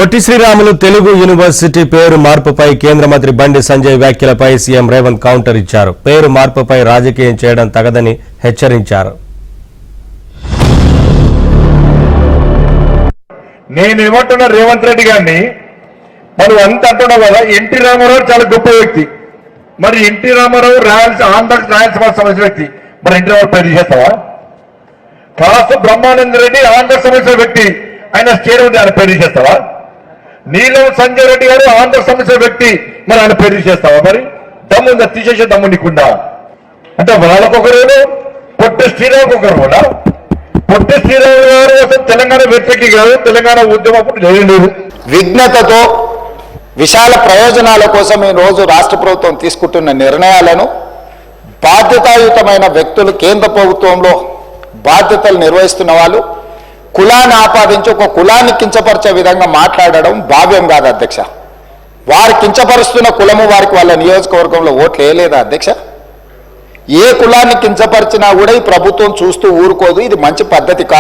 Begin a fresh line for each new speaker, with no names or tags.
Potti Sriramulu Telugu university పేరు మార్పుపై కేంద్ర మంత్రి బండి సంజయ్ వ్యాఖ్యలపై సీఎం రేవంత్ కౌంటర్ ఇచ్చారు. పేరు మార్పుపై రాజకీయం చేయడం తగదని హెచ్చరించారు.
నేనేమంటున్నా రేవంత్ రెడ్డి గారిని, మనం అంత అంటున్నావు కదా, ఎన్టీ రామారావు చాలా గొప్ప వ్యక్తి. మరి ఎన్టీ రామారావు రాయలసీమ సమస్య వ్యక్తి, మరి ఎన్టీ రామారావు పేరు చేస్తావా? కాసు బ్రహ్మానంద రెడ్డి ఆంధ్ర సమస్య వ్యక్తి, ఆయన స్టేట్ ఉంది, ఆయన పేరు చేస్తావా? నీలం సంజయ్ రెడ్డి గారు ఆంధ్ర సమస్య వ్యక్తి, మరి ఆయన పేరు చేస్తావా? మరి దమ్ముందా? తీసేసే దమ్ము నీకుందా? అంటే వాళ్ళకొకరు పొట్టి శ్రీరాముకు ఒకరు కూడా. పొట్టి శ్రీరాము గారు అసలు తెలంగాణ వ్యక్తికి కాదు, తెలంగాణ ఉద్యమం లేదు.
విఘ్నతతో విశాల ప్రయోజనాల కోసం ఈ రోజు రాష్ట్ర ప్రభుత్వం తీసుకుంటున్న నిర్ణయాలను బాధ్యతాయుతమైన వ్యక్తులు కేంద్ర ప్రభుత్వంలో బాధ్యతలు నిర్వహిస్తున్న వాళ్ళు కులాన్ని ఆపాదించి ఒక కులాన్ని కించపరిచే విధంగా మాట్లాడడం భావ్యం కాదు అధ్యక్ష. వారు కించపరుస్తున్న కులము వారికి వాళ్ళ నియోజకవర్గంలో ఓట్లు వేయలేదా అధ్యక్ష? ఏ కులాన్ని కించపరిచినా కూడా ఈ ప్రభుత్వం చూస్తూ ఊరుకోదు. ఇది మంచి పద్ధతి కాదు.